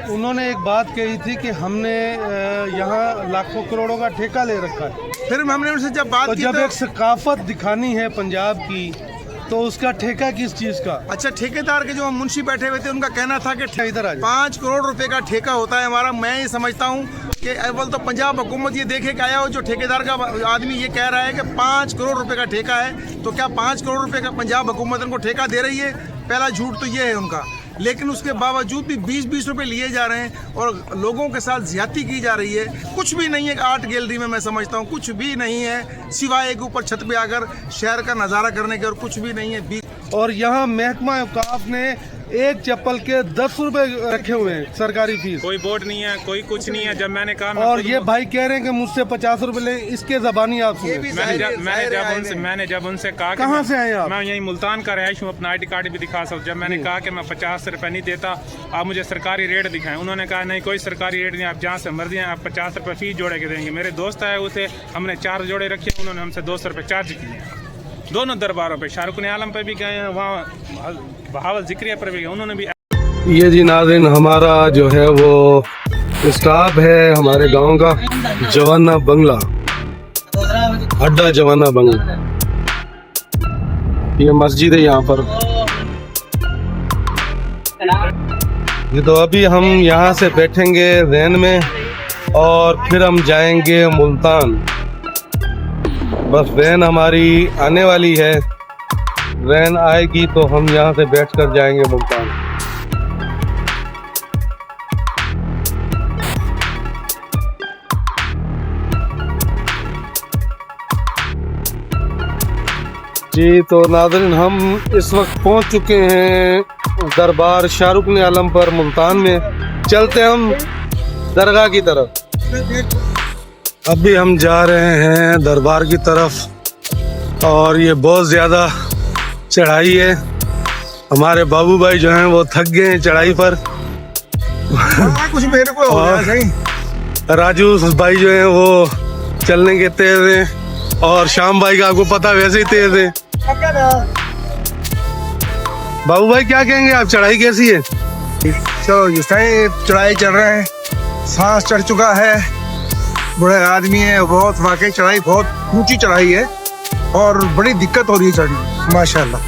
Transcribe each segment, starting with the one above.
उन्होंने एक बात कही थी कि हमने यहाँ लाखों करोड़ों का ठेका ले रखा है। फिर हमने उनसे जब बात तो की जब तो एक सकाफत दिखानी है पंजाब की, तो उसका ठेका किस चीज़ का? अच्छा, ठेकेदार के जो मुंशी बैठे हुए थे उनका कहना था कि इधर आ जाओ। 5 करोड़ रुपए का ठेका होता है हमारा। मैं ये समझता हूँ कि अव्वल तो पंजाब हुकूमत ये देखे कि आया हो, जो ठेकेदार का आदमी ये कह रहा है कि 5 करोड़ रुपए का ठेका है, तो क्या 5 करोड़ रुपए का पंजाब हुकूमत उनको ठेका दे रही है? पहला झूठ तो ये है उनका। लेकिन उसके बावजूद भी 20-20 रुपए लिए जा रहे हैं और लोगों के साथ ज्यादती की जा रही है। कुछ भी नहीं है आर्ट गैलरी में, मैं समझता हूँ कुछ भी नहीं है सिवाय एक ऊपर छत पे आकर शहर का नज़ारा करने के, और कुछ भी नहीं है। और यहाँ महकमा औकाफ ने एक चप्पल के 10 रुपए रखे हुए हैं सरकारी फीस। कोई बोर्ड नहीं है, कोई कुछ नहीं है। जब मैंने कहा और ये भाई कह रहे हैं कि मुझसे 50 रुपए ले, इसके जबानी आप सुने। मैंने जब उनसे कहा कि कहाँ से आए आप? मैं यही मुल्तान का रहायश हूँ, अपना ID कार्ड भी दिखा सकता। जब मैंने कहा कि मैं 50 रुपए नहीं देता, आप मुझे सरकारी रेट दिखाएं, उन्होंने कहा नहीं कोई सरकारी रेट नहीं, आप जहाँ से मर्जी हैं आप 50 रुपए फीस जोड़े के देंगे। मेरे दोस्त आए, उसे हमने 4 जोड़े रखे, उन्होंने हमसे 200 रुपए चार्ज किए। दोनों दरबारों पे, शाहरुख आलम पे भी गए हैं, वहाँ बहावल जिक्रिया पर भी गए, उन्होंने भी। ये जी नाज़रीन, हमारा जो है वो स्टाफ है हमारे गांव का, जवाना बंगला, अड्डा जवाना बंगला। ये मस्जिद है यहाँ पर। ये तो अभी हम यहाँ से बैठेंगे वैन में और फिर हम जाएंगे मुल्तान। बस वैन हमारी आने वाली है, वैन आएगी तो हम यहाँ से बैठकर जाएंगे मुल्तान। जी तो नाज़रीन, हम इस वक्त पहुंच चुके हैं दरबार शाहरुख आलम पर मुल्तान में। चलते हम दरगाह की तरफ। अभी हम जा रहे हैं दरबार की तरफ और ये बहुत ज़्यादा चढ़ाई है। हमारे बाबू भाई जो हैं वो थक गए हैं चढ़ाई पर। कुछ मेरे को और राजू भाई जो हैं वो चलने के तेज हैं, और श्याम भाई का आपको पता वैसे ही तेज है। बाबू भाई क्या कहेंगे आप, चढ़ाई कैसी है? चलो जिस टाइम चढ़ाई चल रहे हैं, सांस चढ़ चुका है, बड़े आदमी है, बहुत वाकई चढ़ाई बहुत ऊंची चढ़ाई है और बड़ी दिक्कत हो रही है चढ़ने। माशाल्लाह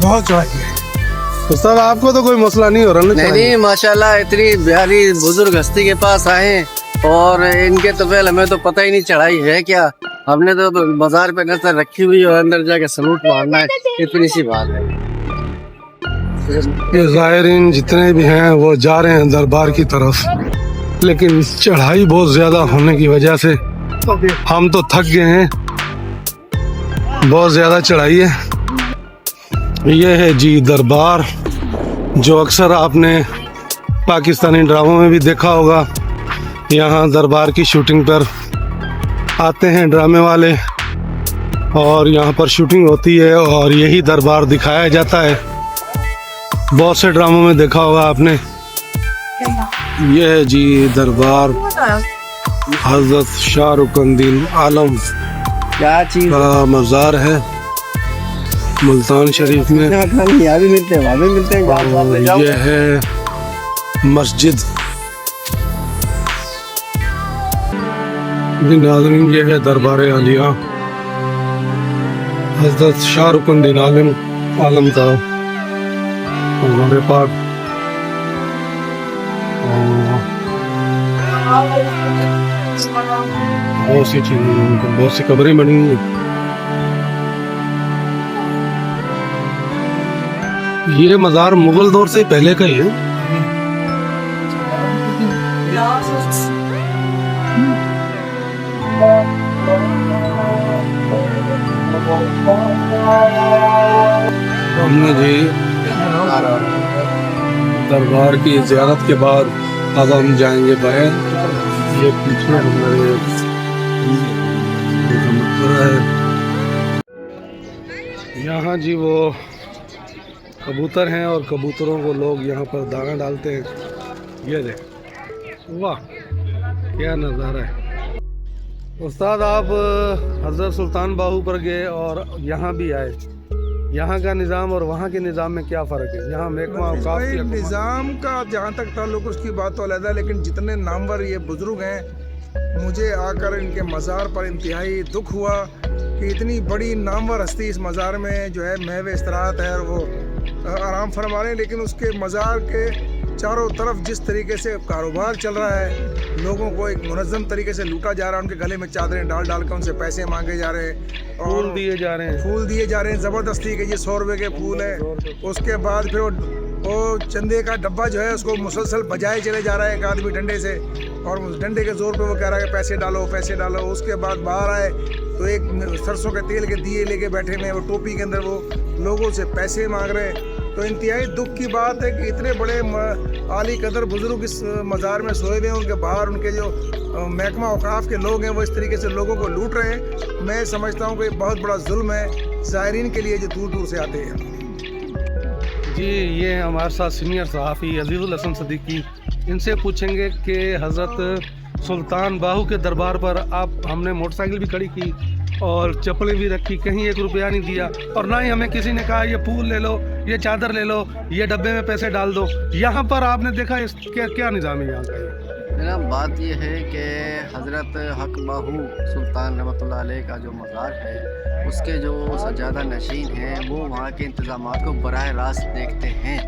बहुत चढ़ाई है। तो सब आपको तो कोई मसला नहीं हो रहा ना? नहीं माशाल्लाह, इतनी प्यारी बुजुर्ग हस्ती के पास आए और इनके तो पहले हमें तो पता ही नहीं चढ़ाई है क्या। हमने तो बाजार पे नजर रखी हुई और अंदर जाके सलूट मारना है, इतनी सी बात है। ये ज़ायरीन जितने भी हैं वो जा रहे हैं दरबार की तरफ, लेकिन चढ़ाई बहुत ज़्यादा होने की वजह से हम तो थक गए हैं। बहुत ज़्यादा चढ़ाई है। ये है जी दरबार, जो अक्सर आपने पाकिस्तानी ड्रामों में भी देखा होगा। यहाँ दरबार की शूटिंग पर आते हैं ड्रामे वाले और यहाँ पर शूटिंग होती है और यही दरबार दिखाया जाता है। बहुत से ड्रामों में देखा होगा आपने। ये है जी दरबार हजरत शाहरुख आलम क्या चीज का मज़ार है मुल्तान शरीफ में। यहाँ भी मिलते हैं, वहाँ भी मिलते हैं। ये है मस्जिद। नाज़रीन, ये है दरबार आलिया हजरत शाहरुख आलम का हमारे पास। बहुत सी चीजें, बहुत सी कब्रें बनी हुई हैं। ये मज़ार मुगल दौर से पहले का ही है। हमने जी दरबार की ज़ियारत के बाद अब हम जाएंगे बाहर। ये पीछे हमारे मकबरा है। यहाँ जी वो कबूतर हैं और कबूतरों को लोग यहाँ पर दाना डालते हैं। ये देख, वाह क्या नज़ारा है। उस्ताद, आप हज़रत सुल्तान बाहू पर गए और यहाँ भी आए, यहाँ का निज़ाम और वहाँ के निज़ाम में क्या फ़र्क है? यहाँ महकमा औकाफ भाई की हुकूमत- निज़ाम का जहाँ तक ताल्लुक उसकी बात तो अलग है, लेकिन जितने नामवर ये बुजुर्ग हैं, मुझे आकर इनके मज़ार पर इंतहाई दुख हुआ कि इतनी बड़ी नामवर हस्ती इस मज़ार में जो है महव इस्तराहत है और वो आराम फरमा रहे हैं, लेकिन उसके मज़ार के चारों तरफ जिस तरीके से कारोबार चल रहा है, लोगों को एक मुनज़्ज़म तरीके से लूटा जा रहा है, उनके गले में चादरें डाल डाल कर उनसे पैसे मांगे जा रहे हैं फूल दिए जा रहे हैं। फूल दिए जा रहे हैं ज़बरदस्ती के, ये 100 रुपये के फूल है। उसके बाद फिर वो चंदे का डब्बा जो है उसको मुसलसल बजाए चले जा रहा है एक आदमी डंडे से, और उस डंडे के जोर पे वो कह रहा है कि पैसे डालो पैसे डालो। उसके बाद बाहर आए तो एक सरसों के तेल के दिए लेके बैठे में, वो टोपी के अंदर वो लोगों से पैसे मांग रहे हैं। तो इंतहाई दुख की बात है कि इतने बड़े आली कदर बुजुर्ग इस मज़ार में सोए हुए हैं, उनके बाहर उनके जो महकमा औकाफ के लोग हैं वो इस तरीके से लोगों को लूट रहे हैं। मैं समझता हूँ कि बहुत बड़ा जुल्म है ज़ायरीन के लिए जो दूर दूर से आते हैं। जी, ये हैं हमारे साथ सीनियर सहाफ़ी अजीज़ुल हसन सदीकी। इनसे पूछेंगे कि हज़रत सुल्तान बाहू के दरबार पर आप हमने मोटरसाइकिल भी खड़ी की और चप्पलें भी रखी, कहीं 1 रुपया नहीं दिया, और ना ही हमें किसी ने कहा ये फूल ले लो, ये चादर ले लो, ये डब्बे में पैसे डाल दो। यहाँ पर आपने देखा इस क्या निज़ाम है यहाँ का? जनाब बात यह है कि हज़रत हक बाहू सुल्तान रहमतुल्लाह अलैह का जो मज़ार है, उसके जो सज्जादा नशीन हैं वो वहाँ के इंतज़ामात को बराह रास्त देखते हैं।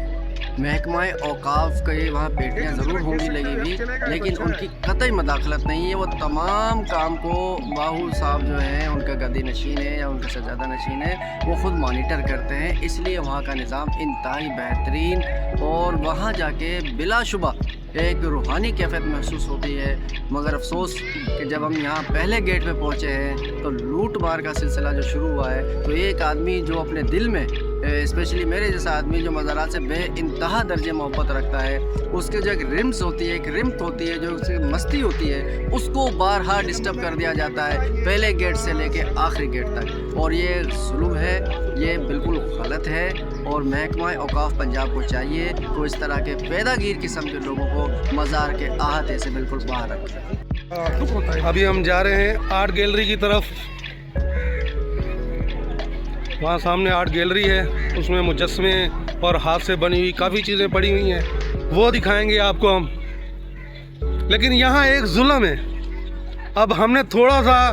महकमा औकाफ के वहाँ पेटियाँ ज़रूर होंगी लगी हुई, लेकिन उनकी कतई मदाखलत नहीं है। वो तमाम काम को बाहू साहब जो हैं, उनका गद्दी नशीन है या उनका सज्जादा नशीन है, वो ख़ुद मॉनिटर करते हैं। इसलिए वहाँ का निज़ाम इंतहाई बेहतरीन, और वहाँ जाके बिलाशुबा एक रूहानी कैफियत महसूस होती है। मगर अफसोस कि जब हम यहाँ पहले गेट पे पहुँचे हैं तो लूट मार का सिलसिला जो शुरू हुआ है, तो एक आदमी जो अपने दिल में, स्पेशली मेरे जैसा आदमी जो मज़ारात से बे इंतहा दर्जे मोहब्बत रखता है, उसके जो एक रिम्स होती है, एक रिम्त होती है, जो उसकी मस्ती होती है, उसको बारहा डिस्टर्ब कर दिया जाता है, पहले गेट से लेके आखिरी गेट तक। और ये जुल्म है, ये बिल्कुल गलत है, और महकमा औकाफ पंजाब को चाहिए तो इस तरह के पैदागीर किस्म के लोगों को मज़ार के अहाते से बिल्कुल बाहर रखें। अभी हम जा रहे हैं आर्ट गैलरी की तरफ। वहाँ सामने आर्ट गैलरी है, उसमें मुजस्मे और हाथ से बनी हुई काफ़ी चीज़ें पड़ी हुई हैं, वो दिखाएंगे आपको हम। लेकिन यहाँ एक जुल्म है। अब हमने थोड़ा सा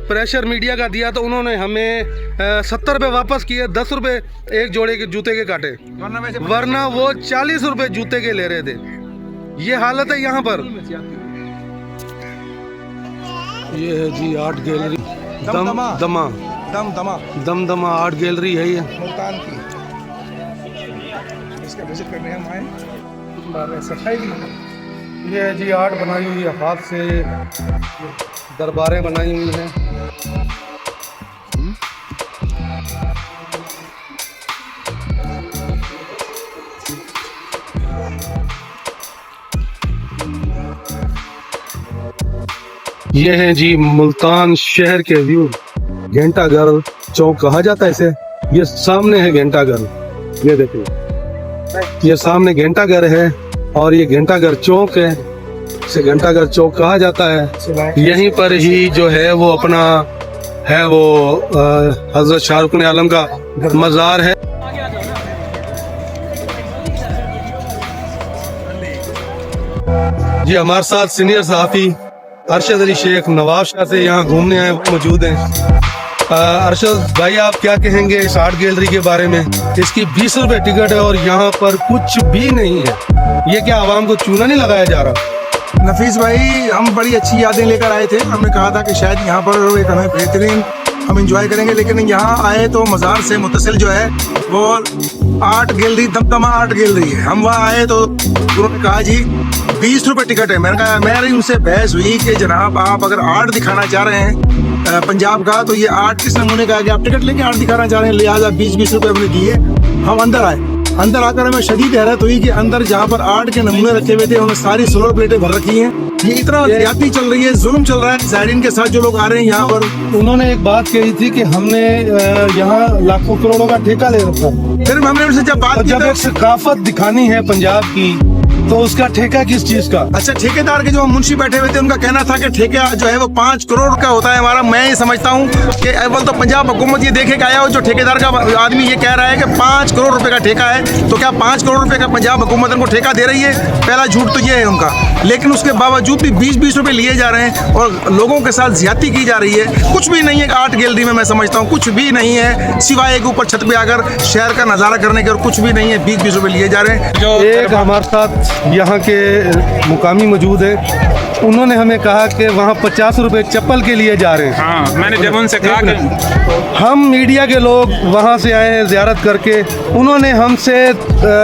प्रेशर मीडिया का दिया तो उन्होंने हमें 70 रुपये वापस किए, 10 रुपये एक जोड़े के जूते के काटे, वरना वो 40 रुपये जूते के ले रहे थे। ये हालत है यहाँ पर। ये है जी art gallery Damdama art gallery है ये मुल्तान की। इसका विजिट करने हम आए, सफाई भी। ये है जी आर्ट बनाई हुई है, हाथ से दरबारें बनाई हुई हैं। ये है जी मुल्तान शहर के व्यू। घंटाघर चौक कहा जाता है इसे। ये सामने है घंटाघर, ये देखिए, ये सामने घंटाघर है और ये घंटाघर चौक है, इसे घंटाघर चौक कहा जाता है। यहीं पर ही जो है वो अपना है वो हजरत शाहरुख आलम का मज़ार है। जी हमारे साथ सीनियर सहाफ़ी अरशद अली शेख नवाब शाह से यहाँ घूमने आए, वो मौजूद हैं। अरशद भाई, आप क्या कहेंगे इस आर्ट गैलरी के बारे में? इसकी 20 रुपए टिकट है और यहाँ पर कुछ भी नहीं है। ये क्या आवाम को चूना नहीं लगाया जा रहा? नफीस भाई, हम बड़ी अच्छी यादें लेकर आए थे। हमने कहा था कि शायद यहाँ पर एक हमें बेहतरीन हम इंजॉय करेंगे, लेकिन यहाँ आए तो मज़ार से मुतसिल जो है वो art gallery Damdama art gallery है। हम वहाँ आए तो उन्होंने कहा जी 20 रुपए टिकट है। मैंने कहा, मेरी उनसे बहस हुई कि जनाब आप अगर आर्ट दिखाना चाह रहे हैं पंजाब का, तो ये आर्ट किस नमूने का है कि आप टिकट लेके आर्ट दिखाना चाह रहे हैं, लिहाजा 20-20 रुपए हमने दिए। हम अंदर आए, अंदर आकर हमें शदीद हैरत हुई कि अंदर जहाँ पर आर्ट के नमूने रखे हुए थे उन्होंने सारी सोलर प्लेटें भर रखी हैं। ये इतना ज्यादती चल रही है, जुल्म चल रहा है ज़ायरीन के साथ जो लोग आ रहे हैं यहाँ पर। उन्होंने एक बात कही थी कि हमने यहाँ लाखों करोड़ों का ठेका ले रखा है। फिर हमने उनसे जब बात की जब तो एक सकाफत दिखानी है पंजाब की, तो उसका ठेका किस चीज का? अच्छा, ठेकेदार के जो मुंशी बैठे हुए थे उनका कहना था कि ठेका जो है वो 5 करोड़ का होता है हमारा। मैं ये समझता हूँ कि अव्वल तो पंजाब हुकूमत ये देखे कि आया हो जो ठेकेदार का आदमी ये कह रहा है कि 5 करोड़ रुपए का ठेका है, तो क्या 5 करोड़ रुपए का पंजाब हुकूमत उनको ठेका दे रही है? पहला झूठ तो ये है उनका। लेकिन उसके बावजूद भी 20-20 रुपए लिए जा रहे हैं और लोगों के साथ ज्यादती की जा रही है। कुछ भी नहीं है आर्ट गैलरी में, मैं समझता हूँ कुछ भी नहीं है सिवाय एक ऊपर छत पे आकर शहर का नजारा करने के, और कुछ भी नहीं है। 20-20 रुपए लिए जा रहे हैं। जो एक हमारे साथ यहाँ के मुकामी मौजूद है, उन्होंने हमें कहा कि वहाँ 50 रुपए चप्पल के लिए जा रहे हैं। हाँ, मैंने जब उनसे कहा कि हम मीडिया के लोग वहाँ से आए हैं ज़ियारत करके, उन्होंने हमसे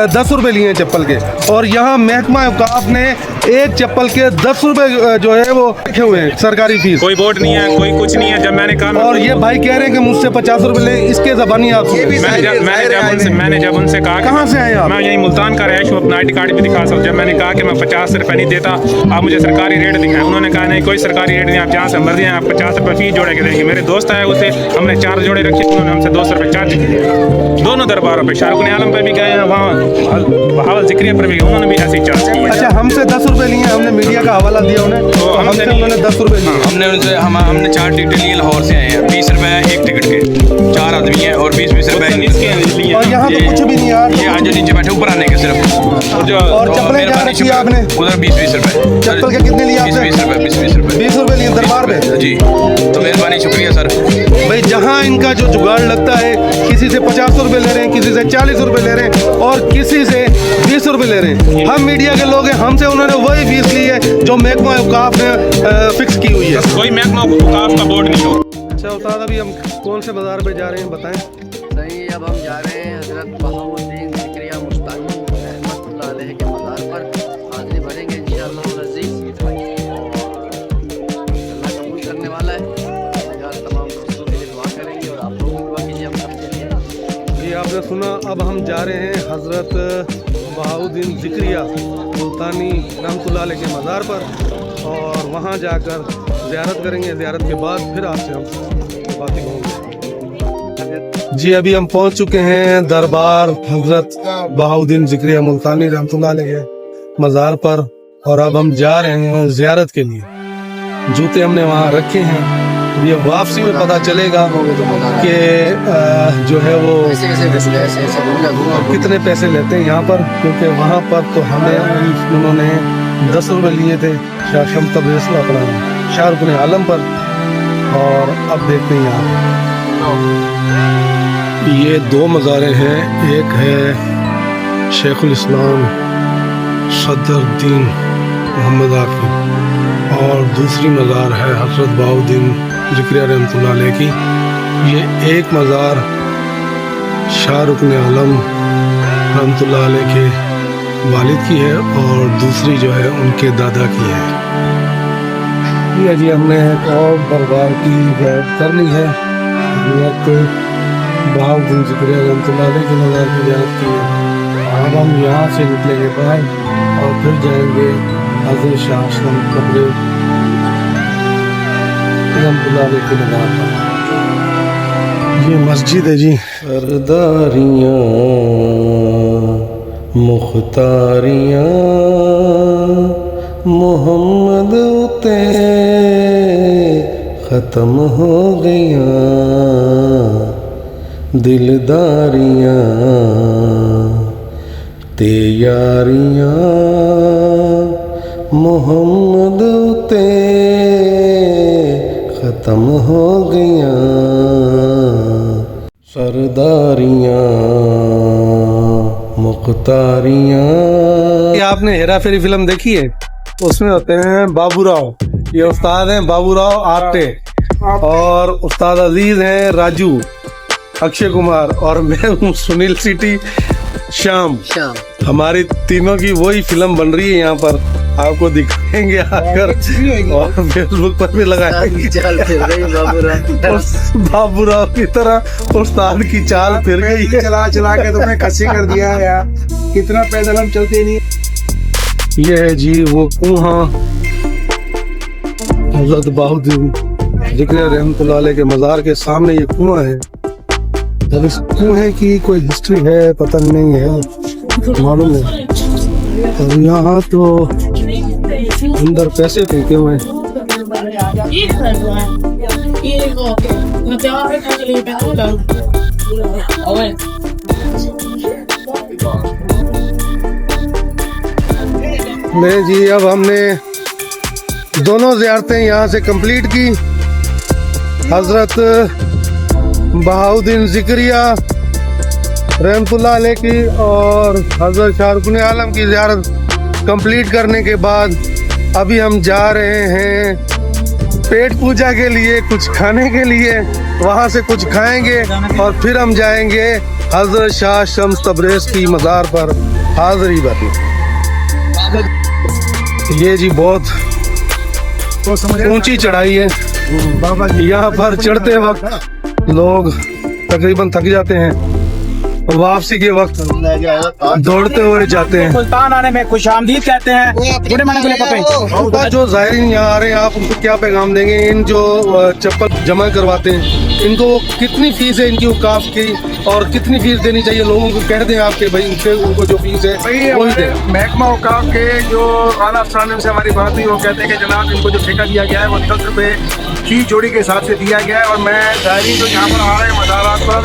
10 रुपए लिए हैं चप्पल के, और यहाँ महकमा औकाफ ने एक चप्पल के 10 रुपए जो है वो रखे हुए हैं सरकारी फीस। कोई बोर्ड नहीं है, कोई कुछ नहीं है। जब मैंने कहा और ये भाई कह रहे हैं कि मुझसे 50 रुपए ले, इसके ज़बानी आप मैंने जब उनसे कहा कहाँ से आए आप? मैं यही मुल्तान का रहा हूँ, अपना ID कार्ड भी दिखा सकता। जब मैंने कहा कि मैं 50 रुपए नहीं देता, आप मुझे सरकारी रेट दिखाएं, उन्होंने कहा नहीं कोई सरकारी रेट नहीं, आप जहाँ से मर्जी हैं आप 50 रुपए फीस जोड़े के देंगे। मेरे दोस्त आए उसे हमने 4 जोड़े रखे, उन्होंने हमसे 200 रुपए चार्ज किए। दोनों दरबारों पे शाहरुख आलम पे भी गए हैं, वहाँ बहावल जिक्रिया पर भी गए, उन्होंने भी ऐसे ही चार्ज किया। अच्छा, हमसे 10 रुपए लिए, हमने मीडिया का हवाला दिया उन्हें, तो हमसे उन्होंने 10 रुपए लिए। हमने उनसे हमने 4 टिकटें लिए, लाहौर से आए हैं। 20 रुपए एक टिकट के, 4 आदमी हैं और 20-20 रुपए और यहाँ तो कुछ भी नहीं यार। ये आज जो नीचे बैठे ऊपर आने के सिर्फ। और चप्पलें क्या रखी है आपने? उधर 20-20 रुपए। चप्पल के कितने लिए आपने? 20 रुपए 20 रुपए 20 रुपए लिए दरबार पे जी। तो मेहरबानी, शुक्रिया सर। भाई। जहाँ इनका जो जुगाड़ लगता है, किसी से 50 रुपए ले रहे हैं, किसी से 40 रुपए ले रहे हैं, और किसी से 20 रुपए ले रहे हैं। हम मीडिया के लोग हैं, हमसे उन्होंने वही फीस ली है जो महकमा औकाफ ने फिक्स की हुई है। कोई महकमा औकाफ का बोर्ड नहीं हो। अच्छा उस्ताद, अभी हम कौन से बाजार पे जा रहे हैं बताएं? सही, अब हम जा रहे हैं हजरत बहाउद्दीन ज़िक्रिया मुश्ताकी रहमतुल्लाह अलैह के मज़ार पर। हाज़िरी भरेंगे इंशाअल्लाह अज़ीज़। अल्लाह कबूल करने वाला है। तमाम दोस्तों के लिए दुआ करेंगे और आप लोग भी दुआ कीजिए हम सब के लिए। ये आपने सुना, अब हम जा रहे हैं हज़रत बहाउद्दीन ज़िक्रिया मुल्तानी रहमतुल्लाह अलैह के मज़ार पर, और वहाँ जाकर ज़ियारत करेंगे। ज़ियारत के बाद फिर आपसे हम बातें होंगे। जी, अभी हम पहुंच चुके हैं दरबार हजरत बहाउद्दीन ज़िक्रिया मुल्तानी रहमतुल्लाह अलैह के मज़ार पर, और अब हम जा रहे हैं ज़ियारत के लिए। जूते हमने वहाँ रखे हैं, ये वापसी में पता चलेगा कि जो है वो कितने पैसे लेते हैं यहाँ पर, क्योंकि वहाँ पर तो हमें उन्होंने 10 रुपए लिए थे शाहशम तब्रेज़ अपना शाहरुख आलम पर, और अब देखते हैं यहाँ ये 2 मज़ारें हैं। एक है शेखुल इस्लाम सदरुद्दीन मोहम्मद आकिब, और दूसरी मज़ार है हज़रत बहाउद्दीन ज़िक्रिया रहमतुल्लाह अलैह की। ये एक मज़ार शाहरुख आलम रहमतुल्लाह अलैह के वालिद की है, और दूसरी जो है उनके दादा की है। ये जी हमने एक और दरबार की ज़ियारत करनी है। बहाउद्दीन ज़िक्रिया रहमतुल्लाह अलैह के मज़ार की ज़ियारत की है। अब हम यहाँ से निकलेंगे बाहर और फिर जाएंगे हज़रत शाहशम तब्रेज़ रहमतुल्लाह अलैह के मज़ार पर। ये मस्जिद है जी। सरदारियाँ मुख्तारियाँ मोहम्मद उते ख़त्म हो गया, दिलदारियाँ ते यारियाँ मोहम्मद उते ख़त्म हो गया, सरदारियाँ मुख्तारियाँ। आपने हेरा फेरी फिल्म देखी है? उसमें होते हैं बाबूराव, ये उस्ताद हैं बाबूराव आप्टे, और उस्ताद अजीज हैं राजू अक्षय कुमार, और मैं हूँ सुनील सिटी शाम। हमारी तीनों की वही फिल्म बन रही है यहाँ पर, आपको दिखाएंगे आकर, और फेसबुक पर भी लगाएंगे। बाबूराव की तरह उस्ताद की चाल फिर गई है। चला चला के तुमने खसी कर दिया है यार, कितना पैदल हम चलते नहीं। ये है जी वो कुआं हज़रत बहाउद्दीन ज़िक्रिया रहमतुल्लाह अलैह के मज़ार के सामने ये कुआं है। अब इस कुएं की कोई हिस्ट्री है पता नहीं है, मालूम है। और यहाँ तो अंदर पैसे फेंके हुए हैं। नहीं जी, अब हमने दोनों ज़ियारतें यहाँ से कंप्लीट की। हज़रत बहाउद्दीन ज़िक्रिया रहमतुल्लाह अलैह की और हज़रत शाहरुख़ आलम की ज़ियारत कंप्लीट करने के बाद अभी हम जा रहे हैं पेट पूजा के लिए, कुछ खाने के लिए। वहाँ से कुछ खाएंगे और फिर हम जाएंगे हज़रत शाह शम्स तबरेज़ की मज़ार पर हाज़री भरने। ये जी बहुत ऊंची चढ़ाई है। यहाँ पर चढ़ते वक्त लोग तकरीबन थक जाते हैं, वापसी के वक्त दौड़ते हुए जाते हैं। सुल्तान आने में खुशामदीद कहते हैं। बड़े माने के लिए पता है। जो ज़ायरीन यहाँ आ रहे हैं, आप उनको क्या पैगाम देंगे? इन जो चप्पल जमा करवाते हैं, इनको कितनी फीस है इनकी औकाफ की, और कितनी फीस देनी चाहिए? लोगों को कह दें आपके भाई इनसे उनको जो फीस है वही दें। महकमा औकाफ के जो आला अफसरान से हमारी बात हुई, वो कहते हैं कि जनाब इनको जो ठेका दिया गया है वो 10 रुपये फी जोड़ी के हिसाब से दिया गया है। और मैं ज़ायरीन जो यहाँ पर आ रहे हैं मज़ारात पर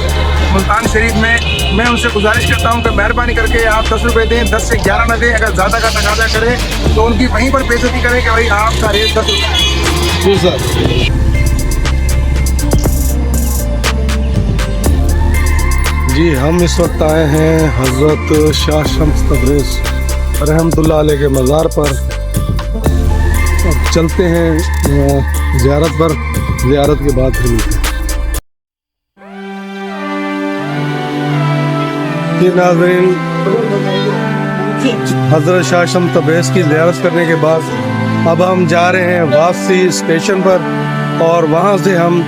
मुल्तान शरीफ में, मैं उनसे गुजारिश करता हूँ कि मेहरबानी करके आप 10 रुपये दें, 10 से 11 न दें। अगर ज़्यादा का तकाजा करें तो उनकी वहीं पर बेइज्जती करें कि भाई आपका रेट 10 रुपये। जी सर। जी, हम इस वक्त आए हैं हज़रत शाह शम्स तबरेज़ रहमतुल्लाह अलैह के मज़ार पर। अब चलते हैं ज़ियारत पर, ज़ियारत के बाद फिर मिलते हैं। जी नाज़रीन, हज़रत शाह शम्स तबरेज़ की ज़ियारत करने के बाद अब हम जा रहे हैं वापसी स्टेशन पर, और वहाँ से हम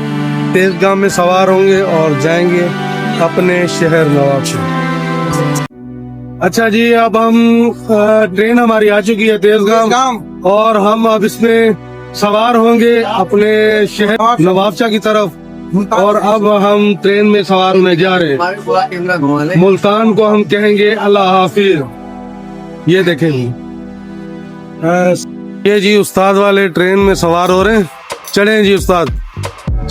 तेज़गाम में सवार होंगे और जाएंगे अपने शहर नवाबशाह। अच्छा जी, अब हम ट्रेन हमारी आ चुकी है तेज़गाम, और हम अब इसमें सवार होंगे अपने शहर नवाबशाह की तरफ। और अब हम ट्रेन में सवार होने जा रहे हैं। मुल्तान को हम कहेंगे अल्लाह हाफिज। ये देखें, ये जी उस्ताद वाले ट्रेन में सवार हो रहे हैं। चलें जी उस्ताद,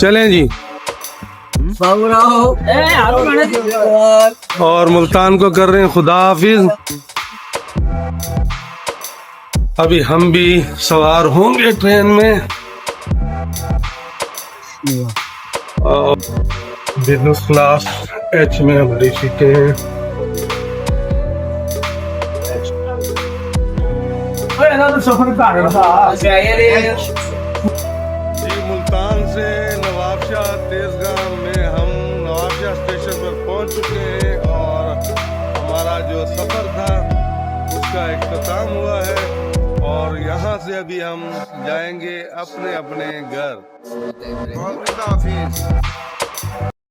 चलें जी। और मुल्तान को कर रहे हैं खुदा हाफिज। अभी हम भी सवार होंगे ट्रेन में, और बिजनेस क्लास एच में हमारी सीटें हैं। जी, मुल्तान से नवाबशाह तेज़गाम में हम नवाबशाह स्टेशन पर पहुंच चुके हैं, और हमारा जो सफ़र था उसका इख्तिताम हुआ है। और यहाँ से अभी हम जाएंगे अपने अपने घर। खुदा हाफिज।